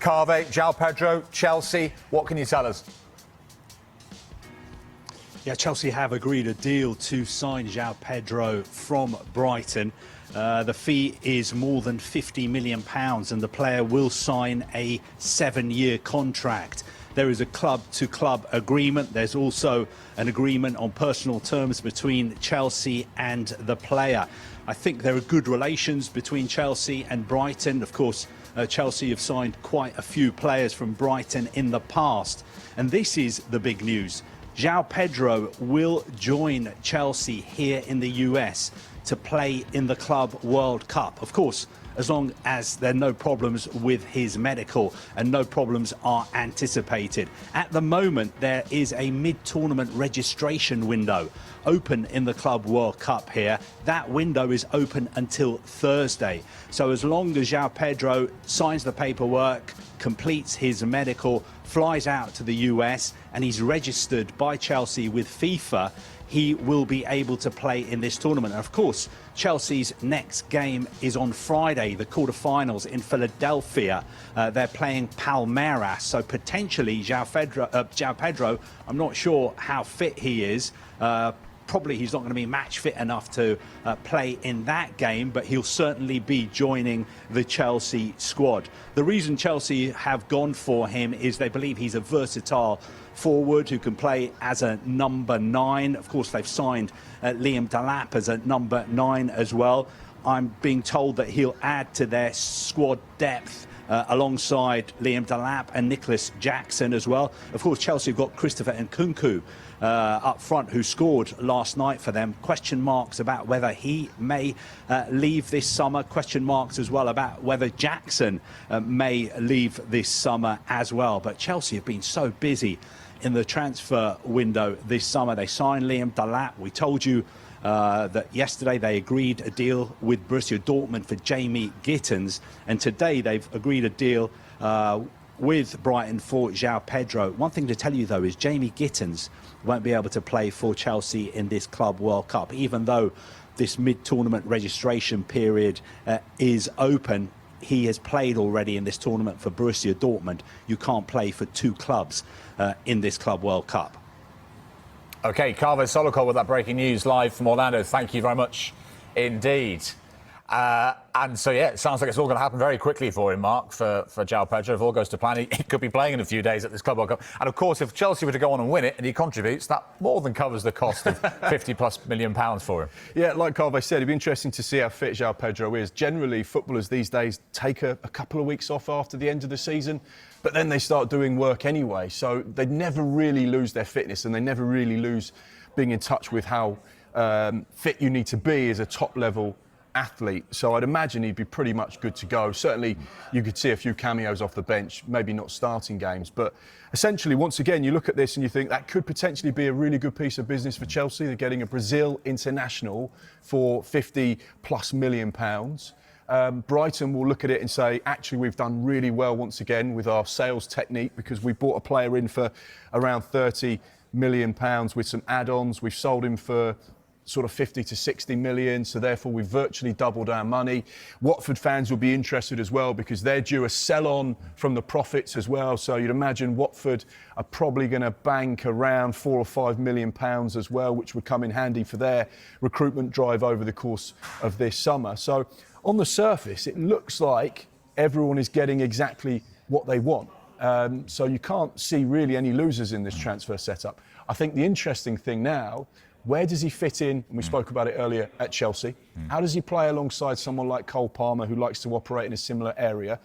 Carve, Joao Pedro, Chelsea, what can you tell us? Yeah, Chelsea have agreed a deal to sign Joao Pedro from Brighton. The fee is more than £50 million and the player will sign a 7-year contract. There is a club-to-club agreement. There's also an agreement on personal terms between Chelsea and the player. I think there are good relations between Chelsea and Brighton. Of course, Chelsea have signed quite a few players from Brighton in the past. And this is the big news. Joao Pedro will join Chelsea here in the US to play in the Club World Cup. Of course, as long as there are no problems with his medical and no problems are anticipated. At the moment, there is a mid-tournament registration window open in the Club World Cup here. That window is open until Thursday. So as long as Joao Pedro signs the paperwork, completes his medical, flies out to the US and he's registered by Chelsea with FIFA, he will be able to play in this tournament. And of course, Chelsea's next game is on Friday, the quarterfinals in Philadelphia. They're playing Palmeiras, so potentially Joao Pedro, I'm not sure how fit he is. Probably he's not going to be match fit enough to play in that game, but he'll certainly be joining the Chelsea squad. The reason Chelsea have gone for him is they believe he's a versatile forward who can play as a number 9. Of course, they've signed Liam Delap as a number 9 as well. I'm being told that he'll add to their squad depth alongside Liam Delap and Nicholas Jackson as well. Of course, Chelsea have got Christopher Nkunku up front, who scored last night for them. Question marks about whether he may leave this summer. Question marks as well about whether Jackson may leave this summer as well. But Chelsea have been so busy in the transfer window this summer. They signed Liam Delap. We told you that yesterday they agreed a deal with Borussia Dortmund for Jamie Gittens, and today they've agreed a deal with Brighton for Joao Pedro. One thing to tell you though is Jamie Gittens won't be able to play for Chelsea in this Club World Cup, even though this mid-tournament registration period is open. He has played already in this tournament for Borussia Dortmund. You can't play for 2 clubs in this Club World Cup. OK, Carve Solokol with that breaking news live from Orlando. Thank you very much indeed. And so, yeah, it sounds like it's all going to happen very quickly for him, Mark, for Joao Pedro. If all goes to plan, he could be playing in a few days at this Club World Cup. And, of course, if Chelsea were to go on and win it and he contributes, that more than covers the cost of £50+ million for him. Yeah, like Carve said, it'd be interesting to see how fit Joao Pedro is. Generally, footballers these days take a couple of weeks off after the end of the season, but then they start doing work anyway. So they never really lose their fitness and they never really lose being in touch with how fit you need to be as a top-level athlete. So I'd imagine he'd be pretty much good to go. Certainly you could see a few cameos off the bench, maybe not starting games, but essentially once again you look at this and you think that could potentially be a really good piece of business for Chelsea. They're getting a Brazil international for £50+ million. Brighton will look at it and say, actually we've done really well once again with our sales technique because we bought a player in for around £30 million with some add-ons. We've sold him for sort of 50 to 60 million, so therefore we've virtually doubled our money. Watford fans will be interested as well because they're due a sell-on from the profits as well, so you'd imagine Watford are probably going to bank around £4 or £5 million as well, which would come in handy for their recruitment drive over the course of this summer. So on the surface, it looks like everyone is getting exactly what they want. So you can't see really any losers in this transfer setup. I think the interesting thing now, where does he fit in? And we spoke about it earlier at Chelsea. How does he play alongside someone like Cole Palmer, who likes to operate in a similar area?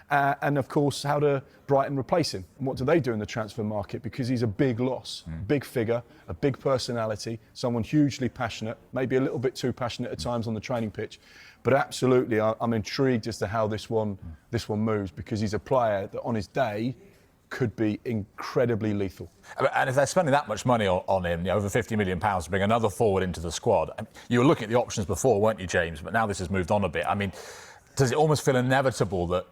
And of course, how do Brighton replace him? And what do they do in the transfer market? Because he's a big loss, big figure, a big personality, someone hugely passionate, maybe a little bit too passionate at times on the training pitch. But absolutely, I'm intrigued as to how this one moves, because he's a player that on his day could be incredibly lethal. And if they're spending that much money on him, over £50 million to bring another forward into the squad, you were looking at the options before, weren't you, James? But now this has moved on a bit. I mean, does it almost feel inevitable that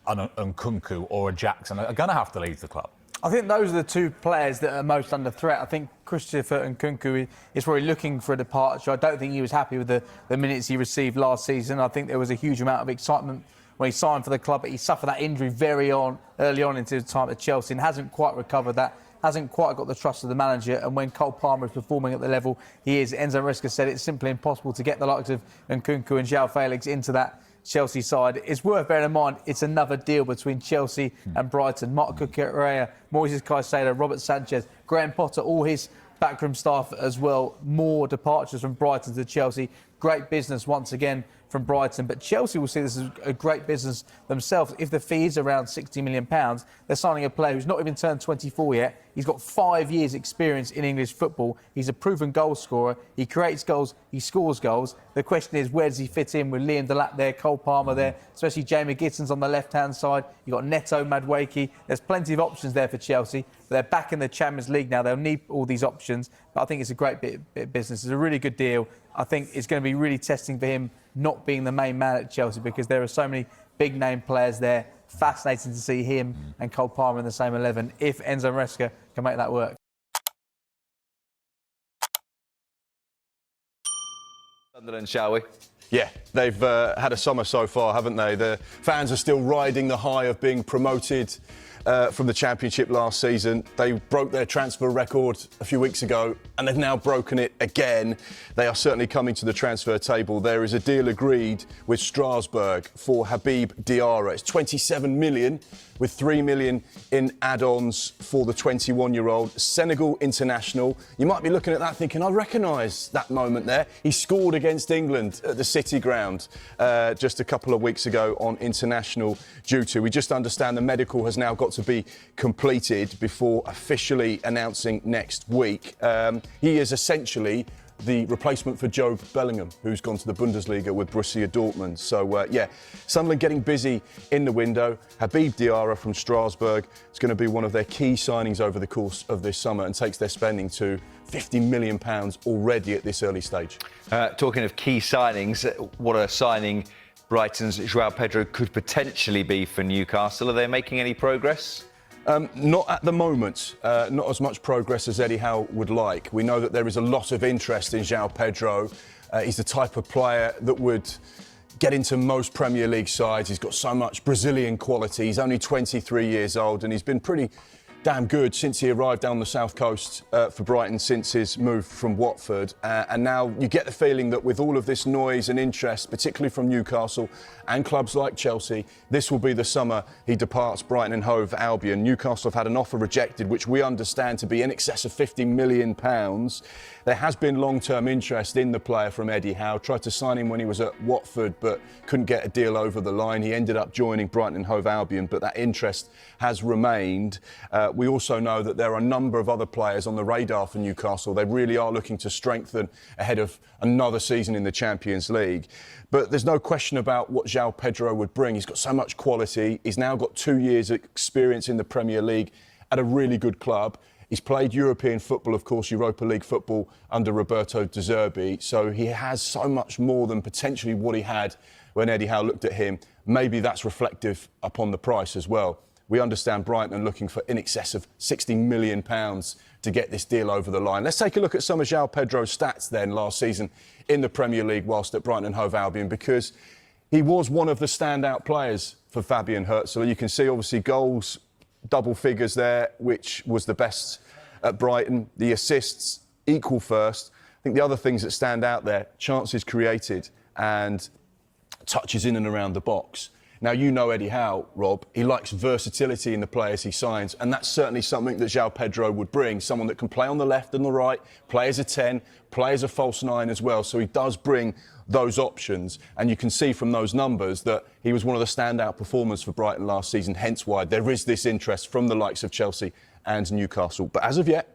an Nkunku or a Jackson are going to have to leave the club? I think those are the 2 players that are most under threat. I think Christopher Nkunku is probably looking for a departure. I don't think he was happy with the minutes he received last season. I think there was a huge amount of excitement when he signed for the club. He suffered that injury early on into his time at Chelsea and hasn't quite recovered that. Hasn't quite got the trust of the manager, and when Cole Palmer is performing at the level he is, Enzo Maresca said it's simply impossible to get the likes of Nkunku and João Felix into that Chelsea side. It's worth bearing in mind it's another deal between Chelsea and Brighton. Marc Cucurella, Moises Caicedo, Robert Sanchez, Graham Potter, all his backroom staff as well. More departures from Brighton to Chelsea. Great business once again from Brighton, but Chelsea will see this as a great business themselves. If the fee is around £60 million, they're signing a player who's not even turned 24 yet. He's got 5 years' experience in English football. He's a proven goal scorer. He creates goals. He scores goals. The question is, where does he fit in with Liam Delap there, Cole Palmer there, especially Jamie Gittens on the left-hand side? You've got Neto, Madueke. There's plenty of options there for Chelsea. They're back in the Champions League now. They'll need all these options. But I think it's a great bit of business. It's a really good deal. I think it's going to be really testing for him not being the main man at Chelsea, because there are so many big-name players there. Fascinating to see him and Cole Palmer in the same 11, if Enzo Maresca can make that work. Sunderland, shall we? Yeah, they've had a summer so far, haven't they? The fans are still riding the high of being promoted from the Championship last season. They broke their transfer record a few weeks ago, and they've now broken it again. They are certainly coming to the transfer table. There is a deal agreed with Strasbourg for Habib Diarra. It's 27 million, with 3 million in add-ons for the 21-year-old Senegal international. You might be looking at that thinking, I recognise that moment there. He scored against England at the City Ground just a couple of weeks ago on international duty. We just understand the medical has now got to be completed before officially announcing next week. He is essentially the replacement for Joe Bellingham, who's gone to the Bundesliga with Borussia Dortmund. So, yeah, Sunderland getting busy in the window. Habib Diarra from Strasbourg is going to be one of their key signings over the course of this summer and takes their spending to £50 million already at this early stage. Talking of key signings, what a signing Brighton's Joao Pedro could potentially be for Newcastle. Are they making any progress? Not at the moment. Not as much progress as Eddie Howe would like. We know that there is a lot of interest in Joao Pedro. He's the type of player that would get into most Premier League sides. He's got so much Brazilian quality. He's only 23 years old, and he's been pretty damn good since he arrived down the south coast for Brighton since his move from Watford. And now you get the feeling that with all of this noise and interest, particularly from Newcastle and clubs like Chelsea, this will be the summer he departs Brighton and Hove Albion. Newcastle have had an offer rejected, which we understand to be in excess of £50 million. There has been long-term interest in the player from Eddie Howe. Tried to sign him when he was at Watford, but couldn't get a deal over the line. He ended up joining Brighton and Hove Albion, but that interest has remained. We also know that there are a number of other players on the radar for Newcastle. They really are looking to strengthen ahead of another season in the Champions League. But there's no question about what Joao Pedro would bring. He's got so much quality. He's now got 2 years' experience in the Premier League at a really good club. He's played European football, of course, Europa League football under Roberto De Zerbi. So he has so much more than potentially what he had when Eddie Howe looked at him. Maybe that's reflective upon the price as well. We understand Brighton are looking for in excess of £60 million to get this deal over the line. Let's take a look at some of Joao Pedro's stats then last season in the Premier League whilst at Brighton and Hove Albion, because he was one of the standout players for Fabian Herzl. You can see obviously goals, double figures there, which was the best at Brighton. The assists equal first. I think the other things that stand out there, chances created and touches in and around the box. Now, you know Eddie Howe, Rob. He likes versatility in the players he signs, and that's certainly something that Joao Pedro would bring. Someone that can play on the left and the right, play as a 10, play as a false 9 as well. So he does bring those options, and you can see from those numbers that he was one of the standout performers for Brighton last season, hence why there is this interest from the likes of Chelsea and Newcastle. But as of yet,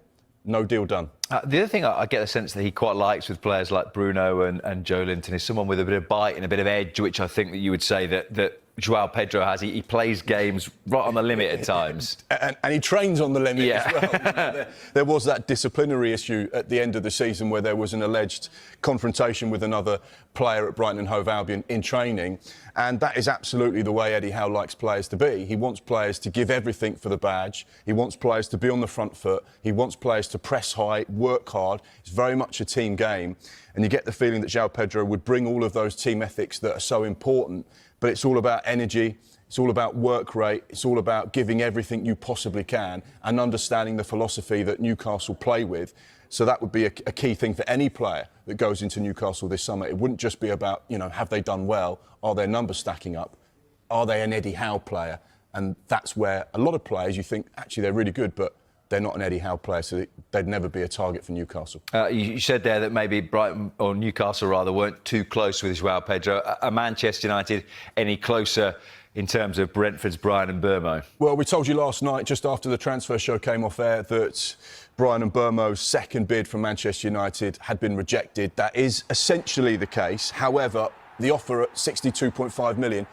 no deal done. The other thing I get the sense that he quite likes with players like Bruno and Joe Linton is someone with a bit of bite and a bit of edge, which I think that you would say that Joao Pedro has. He plays games right on the limit at times. And he trains on the limit as well. You know, there was that disciplinary issue at the end of the season where there was an alleged confrontation with another player at Brighton and Hove Albion in training. And that is absolutely the way Eddie Howe likes players to be. He wants players to give everything for the badge. He wants players to be on the front foot. He wants players to press high, work hard. It's very much a team game. And you get the feeling that Joao Pedro would bring all of those team ethics that are so important but it's all about energy. It's all about work rate. It's all about giving everything you possibly can and understanding the philosophy that Newcastle play with. So that would be a key thing for any player that goes into Newcastle this summer. It wouldn't just be about, have they done well? Are their numbers stacking up? Are they an Eddie Howe player? And that's where a lot of players, you think, actually, they're really good, but they're not an Eddie Howe player, so they'd never be a target for Newcastle. You said there that maybe Brighton, or Newcastle rather, weren't too close with Joao Pedro. Are Manchester United any closer in terms of Brentford's Brighton and Bournemouth? Well, we told you last night, just after the transfer show came off air, that Brighton and Bournemouth's second bid from Manchester United had been rejected. That is essentially the case. However, the offer at 62.5 million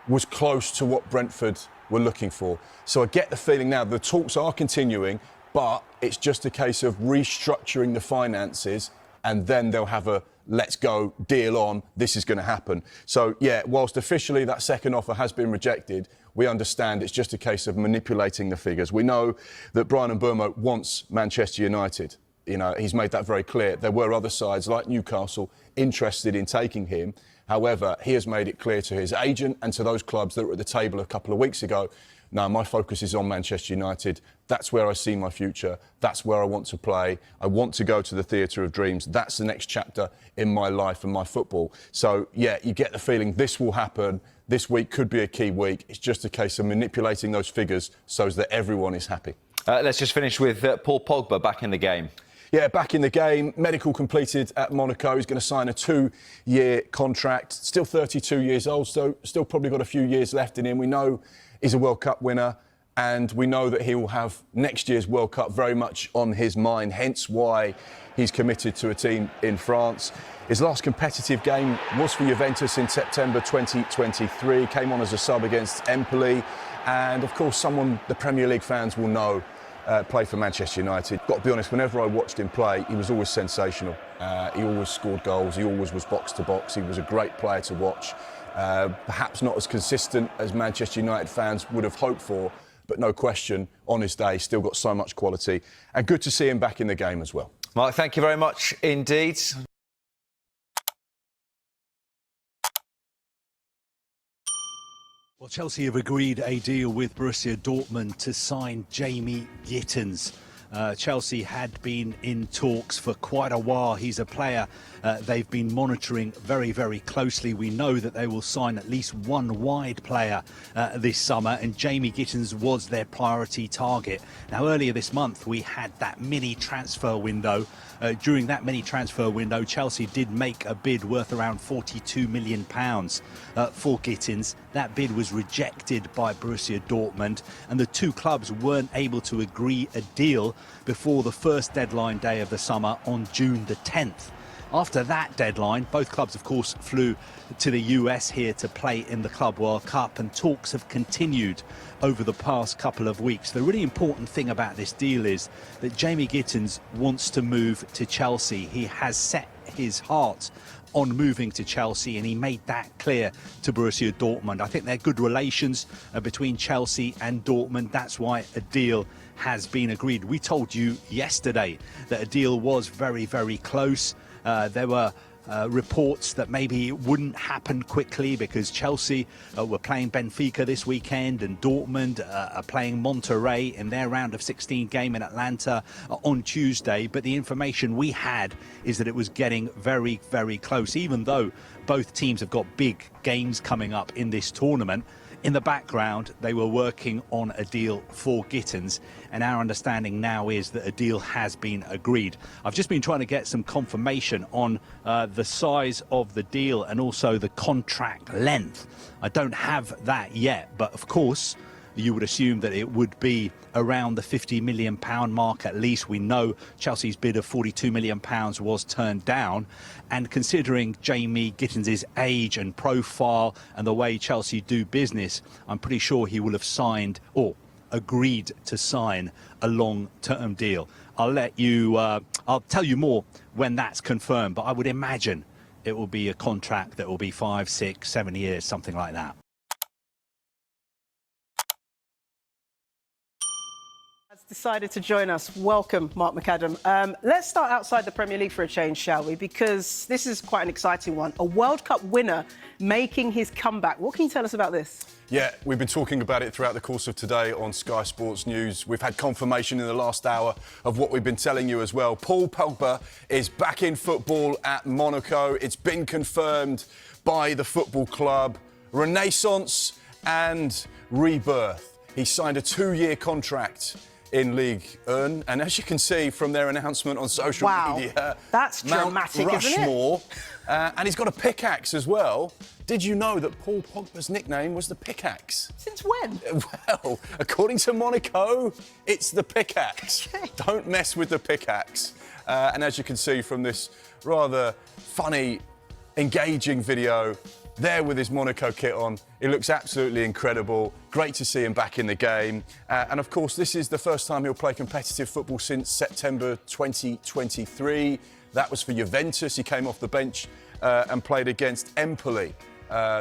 was close to what Brentford were looking for. So I get the feeling now the talks are continuing, but it's just a case of restructuring the finances, and then they'll have a let's go, deal on, this is going to happen. So, yeah, whilst officially that second offer has been rejected, we understand it's just a case of manipulating the figures. We know that Brighton and Bournemouth wants Manchester United. He's made that very clear. There were other sides like Newcastle interested in taking him. However, he has made it clear to his agent and to those clubs that were at the table a couple of weeks ago, no, my focus is on Manchester United. That's where I see my future. That's where I want to play. I want to go to the theatre of dreams. That's the next chapter in my life and my football. So, yeah, you get the feeling this will happen. This week could be a key week. It's just a case of manipulating those figures so that everyone is happy. Let's just finish with Paul Pogba back in the game. Yeah, back in the game. Medical completed at Monaco. He's going to sign a 2-year contract. Still 32 years old, so still probably got a few years left in him. We know he's a World Cup winner, and we know that he will have next year's World Cup very much on his mind, hence why he's committed to a team in France. His last competitive game was for Juventus in September 2023, came on as a sub against Empoli, and of course someone the Premier League fans will know played for Manchester United. Got to be honest, whenever I watched him play, he was always sensational. He always scored goals, he always was box to box, he was a great player to watch. Perhaps not as consistent as Manchester United fans would have hoped for, but no question, on his day, still got so much quality. And good to see him back in the game as well. Mark, thank you very much indeed. Well, Chelsea have agreed a deal with Borussia Dortmund to sign Jamie Gittens. Chelsea had been in talks for quite a while. He's a player they've been monitoring very, very closely. We know that they will sign at least one wide player this summer, and Jamie Gittens was their priority target. Now, earlier this month, we had that mini transfer window. During that mini transfer window, Chelsea did make a bid worth around £42 million for Gittens. That bid was rejected by Borussia Dortmund, and the two clubs weren't able to agree a deal before the first deadline day of the summer on June the 10th. After that deadline, both clubs, of course, flew to the US here to play in the Club World Cup, and talks have continued over the past couple of weeks. The really important thing about this deal is that Jamie Gittens wants to move to Chelsea. He has set his heart on moving to Chelsea, and he made that clear to Borussia Dortmund. I think there are good relations between Chelsea and Dortmund. That's why a deal has been agreed. We told you yesterday that a deal was very, very close. There were reports that maybe it wouldn't happen quickly because Chelsea were playing Benfica this weekend, and Dortmund are playing Monterrey in their round of 16 game in Atlanta on Tuesday. But the information we had is that it was getting very, very close. Even though both teams have got big games coming up in this tournament, in the background, they were working on a deal for Gittens, and our understanding now is that a deal has been agreed. I've just been trying to get some confirmation on the size of the deal and also the contract length. I don't have that yet, but of course, you would assume that it would be around the £50 million mark at least. We know Chelsea's bid of £42 million was turned down, and considering Jamie Gittens' age and profile and the way Chelsea do business, I'm pretty sure he will have signed or agreed to sign a long-term deal. I'll tell you more when that's confirmed, but I would imagine it will be a contract that will be 5, 6, 7 years, something like that. decided to join us. Welcome, Mark McAdam. Let's start outside the Premier League for a change, shall we? Because this is quite an exciting one. A World Cup winner making his comeback. What can you tell us about this? Yeah, we've been talking about it throughout the course of today on Sky Sports News. We've had confirmation in the last hour of what we've been telling you as well. Paul Pogba is back in football at Monaco. It's been confirmed by the football club. Renaissance and rebirth. He signed a 2-year contract in Ligue 1, and as you can see from their announcement on social media, that's Mount dramatic, Rushmore, isn't it? And he's got a pickaxe as well. Did you know that Paul Pogba's nickname was the Pickaxe? Since when? Well, according to Monaco, it's the Pickaxe. Okay. Don't mess with the Pickaxe. And as you can see from this rather funny, engaging video, there with his Monaco kit on, it looks absolutely incredible. Great to see him back in the game. And of course, this is the first time he'll play competitive football since September 2023. That was for Juventus. He came off the bench and played against Empoli.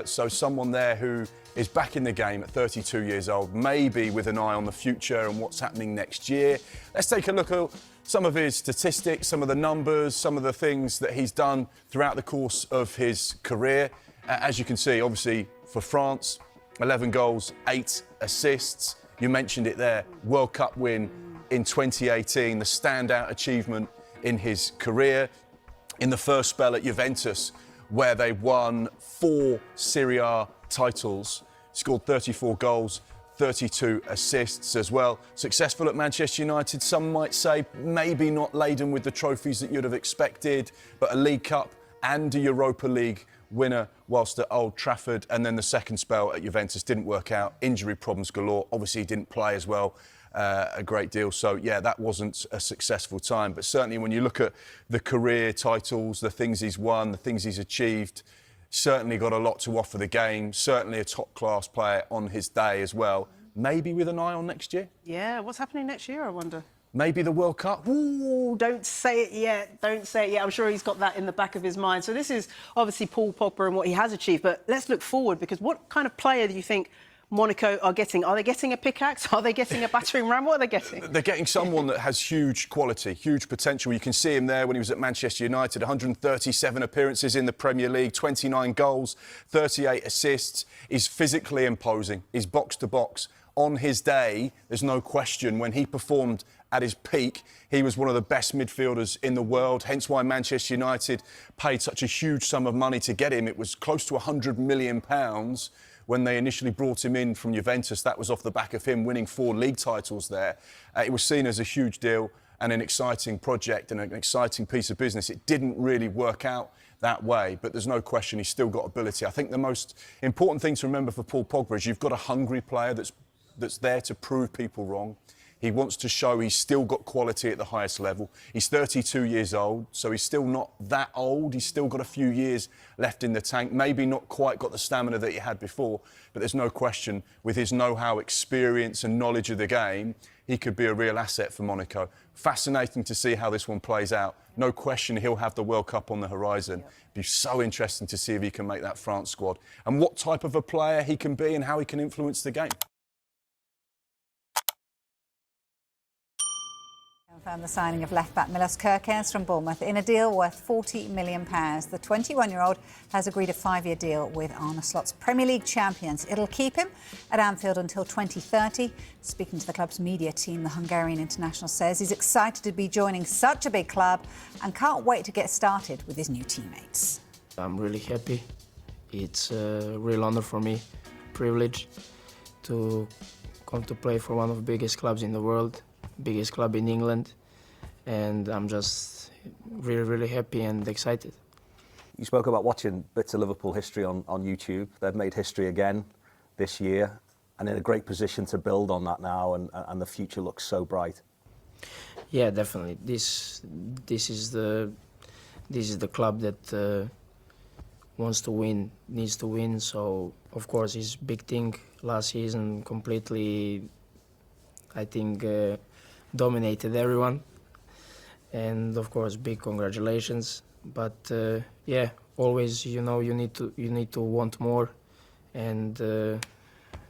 So someone there who is back in the game at 32 years old, maybe with an eye on the future and what's happening next year. Let's take a look at some of his statistics, some of the numbers, some of the things that he's done throughout the course of his career. As you can see, obviously, for France, 11 goals, 8 assists. You mentioned it there, World Cup win in 2018, the standout achievement in his career. In the first spell at Juventus, where they won 4 Serie A titles, scored 34 goals, 32 assists as well. Successful at Manchester United, some might say, maybe not laden with the trophies that you'd have expected, but a League Cup and a Europa League winner whilst at Old Trafford. And then the second spell at Juventus didn't work out, injury problems galore. Obviously he didn't play as well a great deal, so yeah, that wasn't a successful time. But certainly when you look at the career titles, the things he's won, the things he's achieved, certainly got a lot to offer the game, certainly a top class player on his day as well. Maybe with an eye on next year? Yeah, what's happening next year, I wonder? Maybe the World Cup? Ooh, don't say it yet. Don't say it yet. I'm sure he's got that in the back of his mind. So this is obviously Paul Pogba and what he has achieved. But let's look forward, because what kind of player do you think Monaco are getting? Are they getting a pickaxe? Are they getting a battering ram? What are they getting? They're getting someone that has huge quality, huge potential. You can see him there when he was at Manchester United, 137 appearances in the Premier League, 29 goals, 38 assists. He's physically imposing. He's box to box. On his day, there's no question, when he performed at his peak, he was one of the best midfielders in the world, hence why Manchester United paid such a huge sum of money to get him. It was close to £100 million when they initially brought him in from Juventus. That was off the back of him winning 4 league titles there. It was seen as a huge deal and an exciting project and an exciting piece of business. It didn't really work out that way, but there's no question he's still got ability. I think the most important thing to remember for Paul Pogba is you've got a hungry player that's there to prove people wrong. He wants to show he's still got quality at the highest level. He's 32 years old, so he's still not that old. He's still got a few years left in the tank. Maybe not quite got the stamina that he had before, but there's no question, with his know-how, experience and knowledge of the game, he could be a real asset for Monaco. Fascinating to see how this one plays out. No question he'll have the World Cup on the horizon. It'd be so interesting to see if he can make that France squad and what type of a player he can be and how he can influence the game. Confirmed the signing of left-back Milos Kerkez from Bournemouth in a deal worth £40 million. The 21-year-old has agreed a 5-year deal with Al-Nassr's Premier League champions. It'll keep him at Anfield until 2030. Speaking to the club's media team, the Hungarian international says he's excited to be joining such a big club and can't wait to get started with his new teammates. I'm really happy. It's a real honor for me, privilege to come to play for one of the biggest clubs in the world, biggest club in England, and I'm just really happy and excited. You spoke about watching bits of Liverpool history on YouTube. They've made history again this year and in a great position to build on that now, and the future looks so bright. Yeah, definitely. This is the club that wants to win, needs to win. So of course it's a big thing. Last season completely, I think, dominated everyone, and of course big congratulations. But yeah, always, you know, you need to want more, and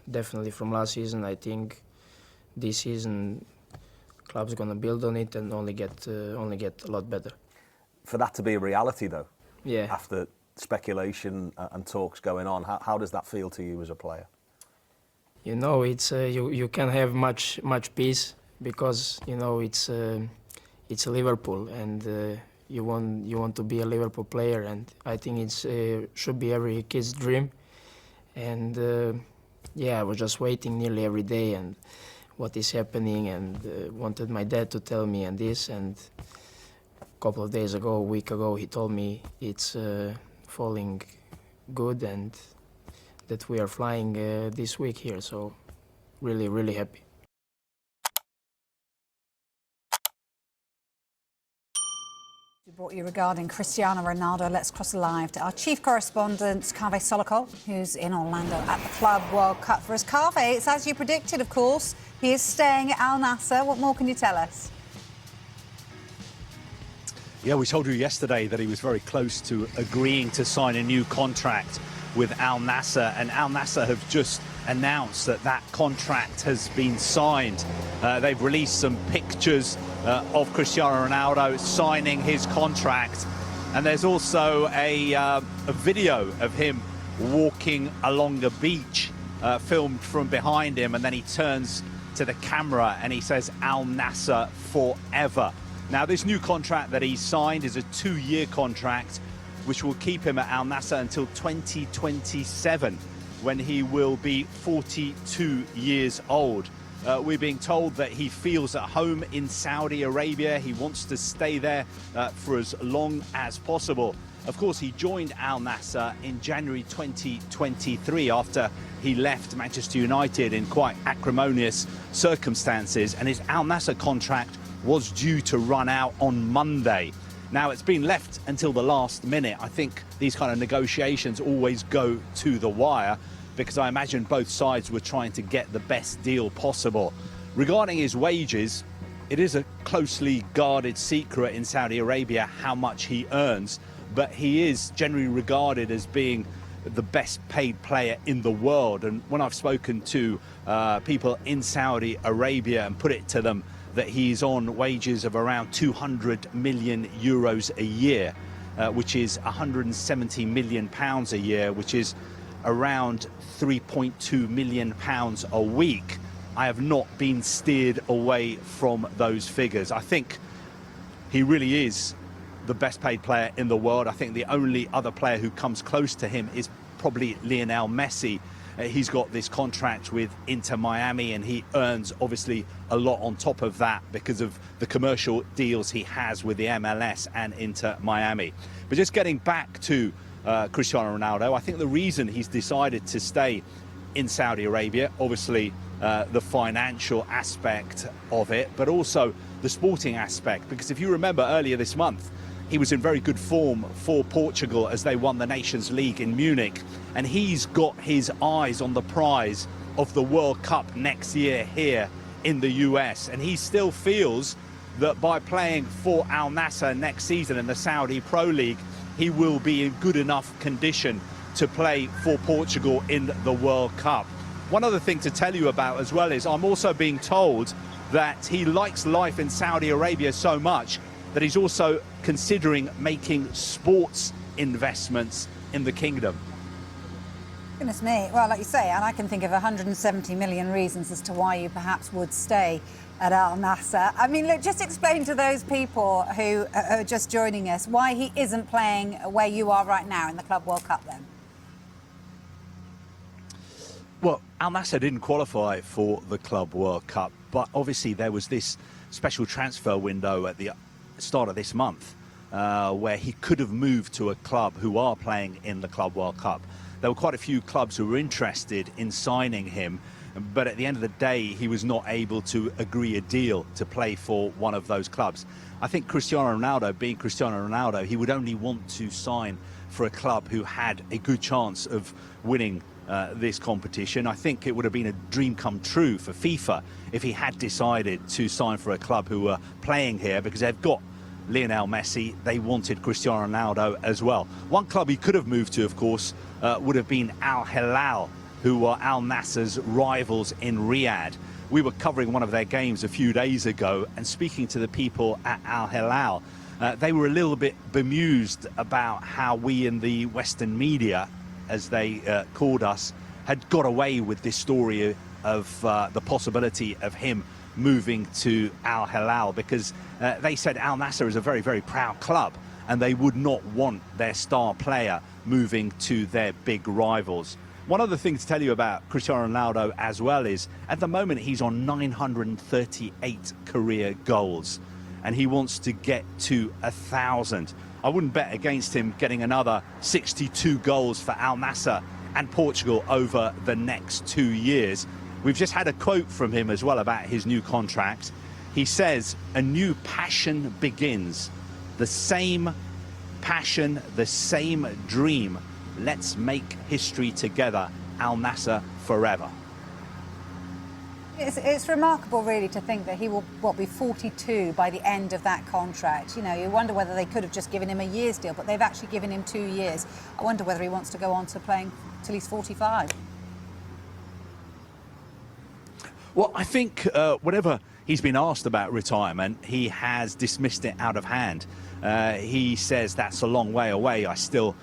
definitely from last season, I think this season club's gonna build on it and only get a lot better. For that to be a reality, though, Yeah. after speculation and talks going on, how does that feel to you as a player? You know, it's you can't have much peace because you know it's Liverpool and you want to be a Liverpool player, and I think it's should be every kid's dream. And yeah, I was just waiting nearly every day and what is happening, and wanted my dad to tell me and this. And a couple of days ago, a week ago, he told me it's falling good and that we are flying this week here. So really, really happy. We brought you regarding Cristiano Ronaldo. Let's cross the live to our chief correspondent, Kaveh Solokol, who's in Orlando at the Club World Cup for us. Kaveh, it's as you predicted, of course. He is staying at Al-Nassr. What more can you tell us? Yeah, we told you yesterday that he was very close to agreeing to sign a new contract with Al-Nassr, and Al-Nassr have just announced that that contract has been signed. They've released some pictures of Cristiano Ronaldo signing his contract, and there's also a video of him walking along the beach, filmed from behind him, and then he turns to the camera and he says Al-Nassr forever. Now, this new contract that he's signed is a 2-year contract which will keep him at Al-Nassr until 2027, when he will be 42 years old. We're being told that he feels at home in Saudi Arabia. He wants to stay there for as long as possible. Of course, he joined Al-Nassr in January 2023 after he left Manchester United in quite acrimonious circumstances, and his Al-Nassr contract was due to run out on Monday. Now, it's been left until the last minute. I think these kind of negotiations always go to the wire, because I imagine both sides were trying to get the best deal possible. Regarding his wages, it is a closely guarded secret in Saudi Arabia how much he earns, but he is generally regarded as being the best paid player in the world. And when I've spoken to people in Saudi Arabia and put it to them that he's on wages of around 200 million euros a year, which is 170 million pounds a year, which is around 3.2 million pounds a week, I have not been steered away from those figures. I think he really is the best paid player in the world. I think the only other player who comes close to him is probably Lionel Messi. He's got this contract with Inter Miami, and he earns obviously a lot on top of that because of the commercial deals he has with the MLS and Inter Miami. But just getting back to Cristiano Ronaldo, I think the reason he's decided to stay in Saudi Arabia, obviously the financial aspect of it, but also the sporting aspect, because if you remember earlier this month, he was in very good form for Portugal as they won the Nations League in Munich, and he's got his eyes on the prize of the World Cup next year here in the US, and he still feels that by playing for Al-Nassr next season in the Saudi Pro League, he will be in good enough condition to play for Portugal in the World Cup. One other thing to tell you about as well is I'm also being told that he likes life in Saudi Arabia so much that he's also considering making sports investments in the kingdom. Goodness me. Well, like you say, and I can think of 170 million reasons as to why you perhaps would stay at Al-Nassr. I mean, look, just explain to those people who are just joining us why he isn't playing where you are right now in the Club World Cup then. Well, Al-Nassr didn't qualify for the Club World Cup, but obviously there was this special transfer window at the start of this month where he could have moved to a club who are playing in the Club World Cup. There were quite a few clubs who were interested in signing him, but at the end of the day, he was not able to agree a deal to play for one of those clubs. I think Cristiano Ronaldo, being Cristiano Ronaldo, he would only want to sign for a club who had a good chance of winning this competition. I think it would have been a dream come true for FIFA if he had decided to sign for a club who were playing here, because they've got Lionel Messi, they wanted Cristiano Ronaldo as well. One club he could have moved to, of course, would have been Al Hilal, who were Al Nassr's rivals in Riyadh. we were covering one of their games a few days ago and speaking to the people at Al Hilal. They were a little bit bemused about how we in the Western media, as they called us, had got away with this story of the possibility of him moving to Al Hilal, because they said Al-Nassr is a very, very proud club and they would not want their star player moving to their big rivals. One other thing to tell you about Cristiano Ronaldo as well is, at the moment, he's on 938 career goals, and he wants to get to 1,000. I wouldn't bet against him getting another 62 goals for Al-Nassr and Portugal over the next 2 years. We've just had a quote from him as well about his new contract. He says, "A new passion begins. The same passion, the same dream. Let's make history together. Al-Nassr forever." It's remarkable, really, to think that he will, be 42 by the end of that contract. You know, you wonder whether they could have just given him a year's deal, but they've actually given him 2 years. I wonder whether he wants to go on to playing till he's 45. Well, I think whenever he's been asked about retirement, he has dismissed it out of hand. He says that's a long way away. I still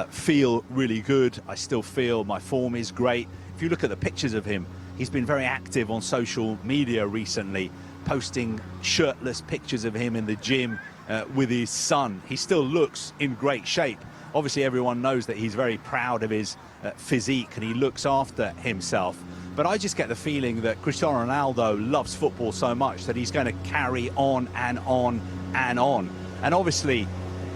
feel really good. I still feel my form is great. If you look at the pictures of him, he's been very active on social media recently, posting shirtless pictures of him in the gym with his son. He still looks in great shape. Obviously, everyone knows that he's very proud of his physique and he looks after himself. But I just get the feeling that Cristiano Ronaldo loves football so much that he's going to carry on and on and on. And obviously,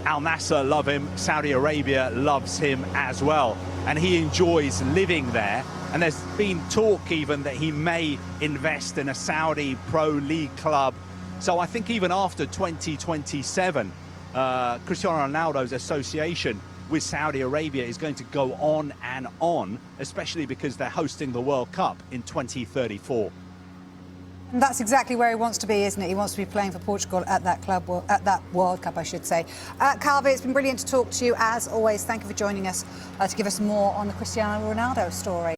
Al-Nassr love him, Saudi Arabia loves him as well, and he enjoys living there. And there's been talk even that he may invest in a Saudi Pro League club. So I think even after 2027, Cristiano Ronaldo's association with Saudi Arabia is going to go on and on, especially because they're hosting the World Cup in 2034. And that's exactly where he wants to be, isn't it? He wants to be playing for Portugal at that club, at that World Cup, I should say. Calvi, it's been brilliant to talk to you, as always. Thank you for joining us to give us more on the Cristiano Ronaldo story.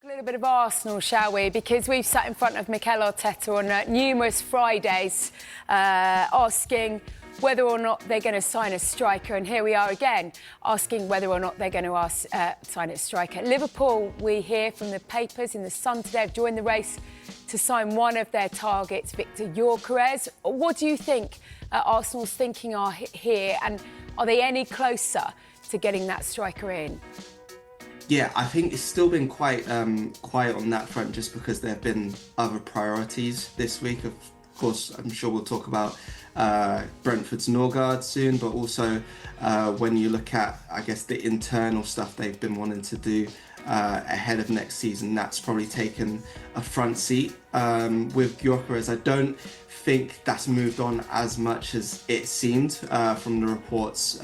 A little bit of Arsenal, shall we? Because we've sat in front of Mikel Arteta on numerous Fridays asking whether or not they're going to sign a striker. And here we are again, asking whether or not they're going to sign a striker. Liverpool, we hear from the papers in the Sun today, have joined the race to sign one of their targets, Victor Gyökeres. What do you think Arsenal's thinking are here? And are they any closer to getting that striker in? Yeah, I think it's still been quite quiet on that front, just because there have been other priorities this week. Of course, I'm sure we'll talk about Brentford's Norgard soon, but also when you look at, I guess, the internal stuff they've been wanting to do ahead of next season, that's probably taken a front seat with Gyökeres. I don't think that's moved on as much as it seemed from the reports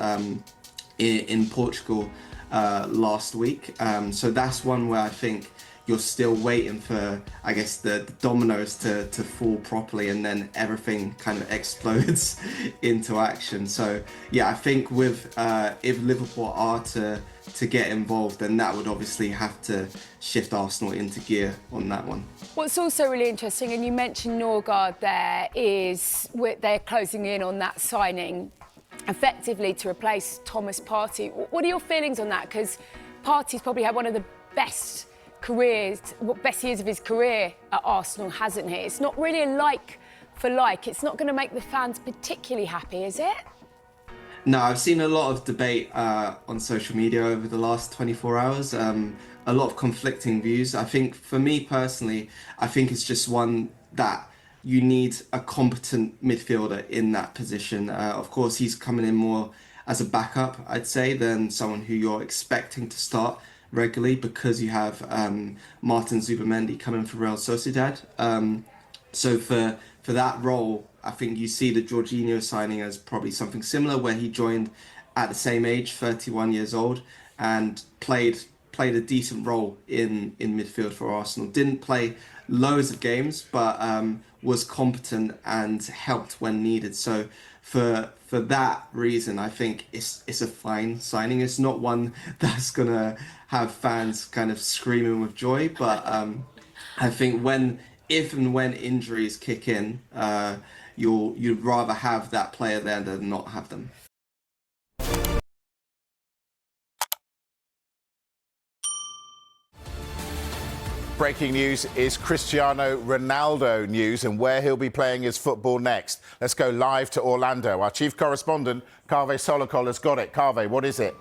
in Portugal last week. So that's one where I think you're still waiting for, I guess, the dominoes to fall properly, and then everything kind of explodes into action. So yeah, I think with if Liverpool are to get involved, then that would obviously have to shift Arsenal into gear on that one. What's also really interesting, and you mentioned Norgard there, is they're closing in on that signing effectively to replace Thomas Partey. What are your feelings on that? Because Partey's probably had one of the best years of his career at Arsenal, hasn't he? It's not really a like for like. It's not going to make the fans particularly happy, is it? No, I've seen a lot of debate on social media over the last 24 hours. A lot of conflicting views. I think for me personally, I think it's just one that you need a competent midfielder in that position. Of course, he's coming in more as a backup, I'd say, than someone who you're expecting to start regularly, because you have Martin Zubimendi coming for Real Sociedad. So for that role, I think you see the Jorginho signing as probably something similar, where he joined at the same age, 31 years old, and played a decent role in midfield for Arsenal. Didn't play loads of games, but was competent and helped when needed. So for that reason, I think it's a fine signing. It's not one that's gonna have fans kind of screaming with joy, but I think if and when injuries kick in, you'd rather have that player there than not have them. Breaking news is Cristiano Ronaldo news and where he'll be playing his football next. Let's go live to Orlando. Our chief correspondent, Carve Solokol, has got it. Carve, what is it?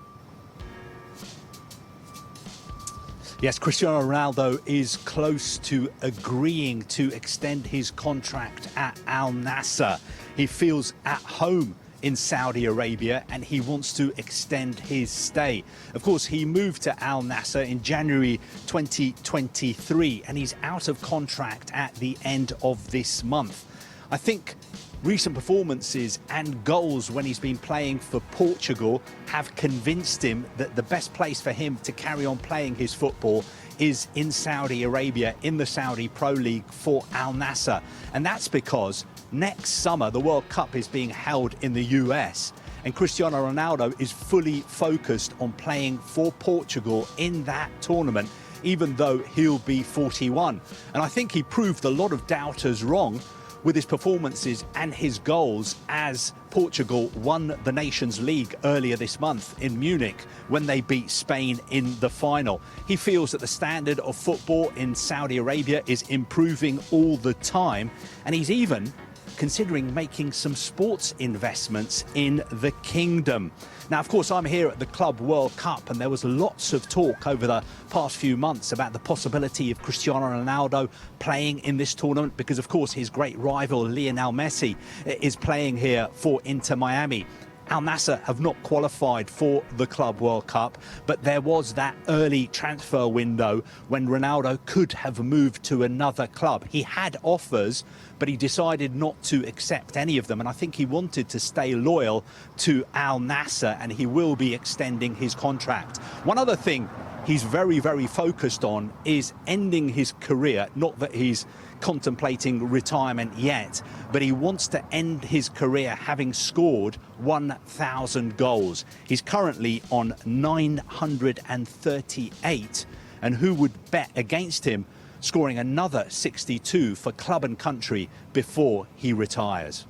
Yes, Cristiano Ronaldo is close to agreeing to extend his contract at Al-Nassr. He feels at home in Saudi Arabia and he wants to extend his stay. Of course, he moved to Al-Nassr in January 2023 and he's out of contract at the end of this month. I think recent performances and goals when he's been playing for Portugal have convinced him that the best place for him to carry on playing his football is in Saudi Arabia, in the Saudi Pro League for Al-Nassr. And that's because next summer the World Cup is being held in the US and Cristiano Ronaldo is fully focused on playing for Portugal in that tournament, even though he'll be 41. And I think he proved a lot of doubters wrong with his performances and his goals as Portugal won the Nations League earlier this month in Munich when they beat Spain in the final. He feels that the standard of football in Saudi Arabia is improving all the time, and he's even considering making some sports investments in the kingdom. Now, of course, I'm here at the Club World Cup and there was lots of talk over the past few months about the possibility of Cristiano Ronaldo playing in this tournament because, of course, his great rival Lionel Messi is playing here for Inter Miami. Al-Nassr have not qualified for the Club World Cup, but there was that early transfer window when Ronaldo could have moved to another club. He had offers, but he decided not to accept any of them, and I think he wanted to stay loyal to Al-Nassr, and he will be extending his contract. One other thing he's very, very focused on is ending his career. Not that he's contemplating retirement yet, but he wants to end his career having scored 1,000 goals. He's currently on 938, and who would bet against him scoring another 62 for club and country before he retires?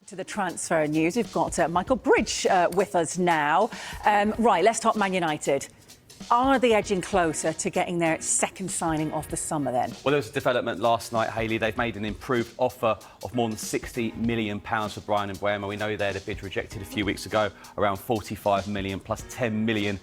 To the transfer news, we've got Michael Bridge with us now. Right, let's talk Man United. Are they edging closer to getting their second signing of the summer then? Well, there was a development last night, Hayley. They've made an improved offer of more than £60 million for Brighton and Borussia. We know they had a bid rejected a few weeks ago, around £45 million plus £10 million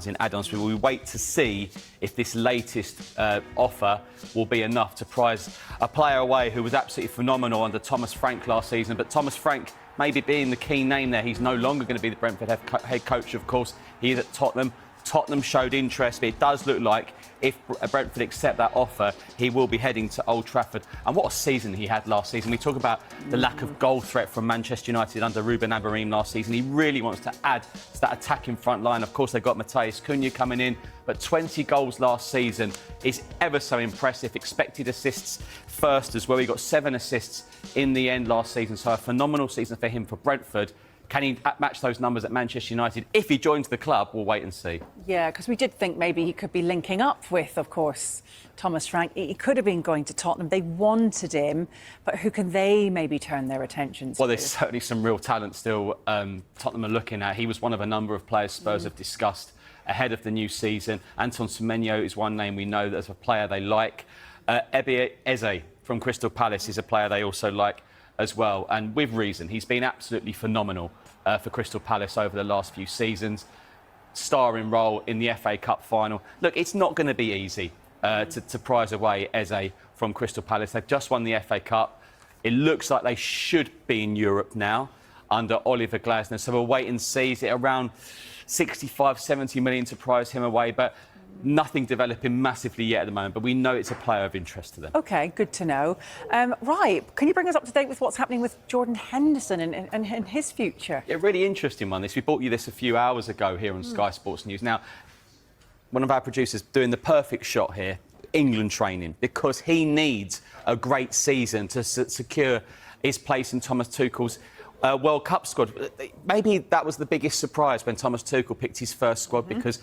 in add-ons. We will wait to see if this latest offer will be enough to prize a player away who was absolutely phenomenal under Thomas Frank last season. But Thomas Frank, maybe being the key name there, he's no longer going to be the Brentford head coach, of course. He is at Tottenham. Tottenham showed interest, but it does look like if Brentford accept that offer, he will be heading to Old Trafford. And what a season he had last season. We talk about the lack of goal threat from Manchester United under Ruben Amorim last season. He really wants to add to that attacking front line. Of course, they've got Matheus Cunha coming in, but 20 goals last season is ever so impressive. Expected assists first as well. He got 7 assists in the end last season, so a phenomenal season for him for Brentford. Can he match those numbers at Manchester United? If he joins the club, we'll wait and see. Yeah, because we did think maybe he could be linking up with, of course, Thomas Frank. He could have been going to Tottenham. They wanted him, but who can they maybe turn their attention to? Well, there's certainly some real talent still Tottenham are looking at. He was one of a number of players Spurs have discussed ahead of the new season. Anton Semenyo is one name we know that's a player they like. Ebi Eze from Crystal Palace is a player they also like as well, and with reason. He's been absolutely phenomenal for Crystal Palace over the last few seasons. Starring role in the FA Cup final. Look, it's not going to be easy to prize away Eze from Crystal Palace. They've just won the FA Cup. It looks like they should be in Europe now under Oliver Glasner, so we'll wait and see. Is it around 65, 70 million to prize him away? But nothing developing massively yet at the moment, but we know it's a player of interest to them. OK, good to know. Right, can you bring us up to date with what's happening with Jordan Henderson and his future? Yeah, really interesting one, this. We brought you this a few hours ago here on Sky Sports News. Now, one of our producers doing the perfect shot here, England training, because he needs a great season to secure his place in Thomas Tuchel's World Cup squad. Maybe that was the biggest surprise when Thomas Tuchel picked his first squad because,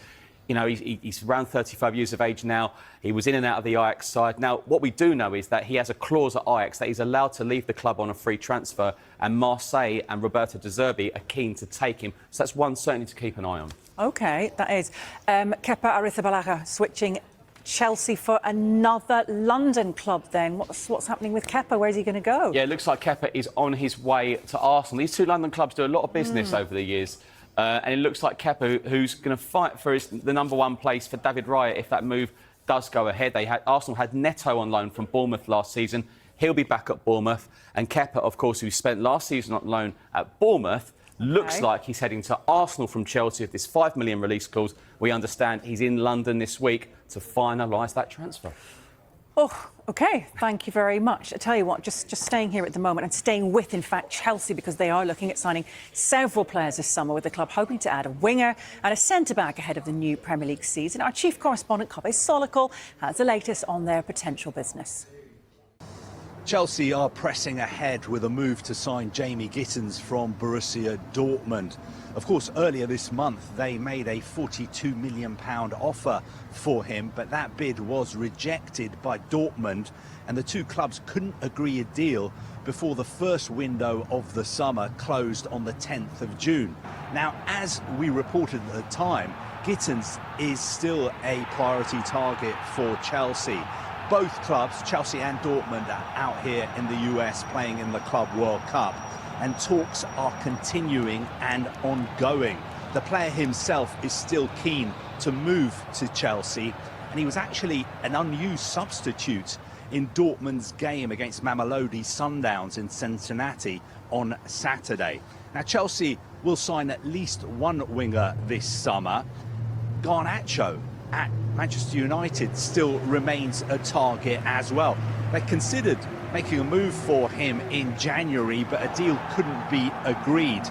you know, he's around 35 years of age now. He was in and out of the Ajax side. Now, what we do know is that he has a clause at Ajax that he's allowed to leave the club on a free transfer, and Marseille and Roberto De Zerbi are keen to take him. So that's one certainly to keep an eye on. OK, that is. Kepa Arrizabalaga switching Chelsea for another London club then. What's happening with Kepa? Where's he going to go? Yeah, it looks like Kepa is on his way to Arsenal. These two London clubs do a lot of business over the years. And it looks like Kepa, who's going to fight for the #1 place for David Raya if that move does go ahead. Arsenal had Neto on loan from Bournemouth last season. He'll be back at Bournemouth. And Kepa, of course, who spent last season on loan at Bournemouth, looks like he's heading to Arsenal from Chelsea with this £5 million release clause. We understand he's in London this week to finalise that transfer. Oh, OK. Thank you very much. I tell you what, just staying here at the moment and staying with, in fact, Chelsea, because they are looking at signing several players this summer with the club, hoping to add a winger and a centre-back ahead of the new Premier League season. Our chief correspondent, Cave Solokol, has the latest on their potential business. Chelsea are pressing ahead with a move to sign Jamie Gittens from Borussia Dortmund. Of course, earlier this month, they made a £42 million offer for him, but that bid was rejected by Dortmund, and the two clubs couldn't agree a deal before the first window of the summer closed on the 10th of June. Now, as we reported at the time, Gittens is still a priority target for Chelsea. Both clubs, Chelsea and Dortmund, are out here in the US playing in the Club World Cup, and talks are continuing and ongoing. The player himself is still keen to move to Chelsea, and he was actually an unused substitute in Dortmund's game against Mamelodi Sundowns in Cincinnati on Saturday. Now, Chelsea will sign at least one winger this summer. Garnacho at Manchester United still remains a target as well. They considered making a move for him in January, but a deal couldn't be agreed.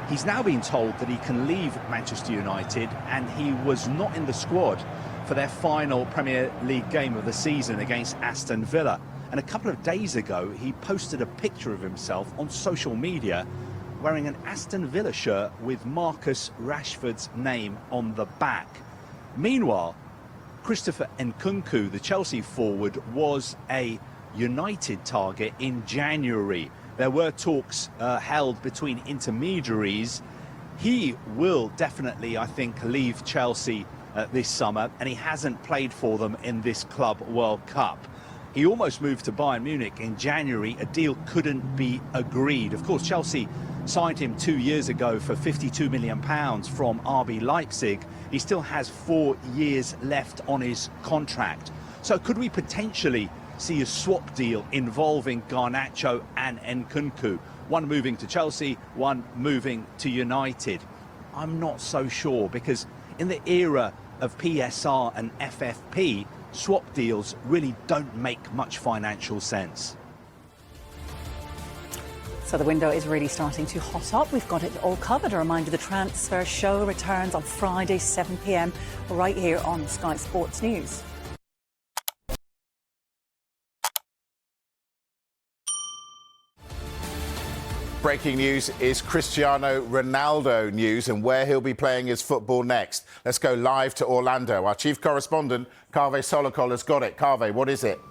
He's now been told that he can leave Manchester United, and he was not in the squad for their final Premier League game of the season against Aston Villa. And a couple of days ago, he posted a picture of himself on social media wearing an Aston Villa shirt with Marcus Rashford's name on the back. Meanwhile, Christopher Nkunku, the Chelsea forward, was a United target in January. There were talks held between intermediaries. He will definitely, I think, leave Chelsea this summer, and he hasn't played for them in this Club World Cup. He almost moved to Bayern Munich in January. A deal couldn't be agreed. Of course, Chelsea signed him 2 years ago for £52 million from RB Leipzig. He still has 4 years left on his contract. So could we potentially see a swap deal involving Garnacho and Nkunku? One moving to Chelsea, one moving to United. I'm not so sure, because in the era of PSR and FFP, swap deals really don't make much financial sense. So the window is really starting to hot up. We've got it all covered. A reminder, the transfer show returns on Friday, 7 p.m, right here on Sky Sports News. Breaking news is Cristiano Ronaldo news and where he'll be playing his football next. Let's go live to Orlando. Our chief correspondent, Cave Solokol, has got it. Cave, what is it?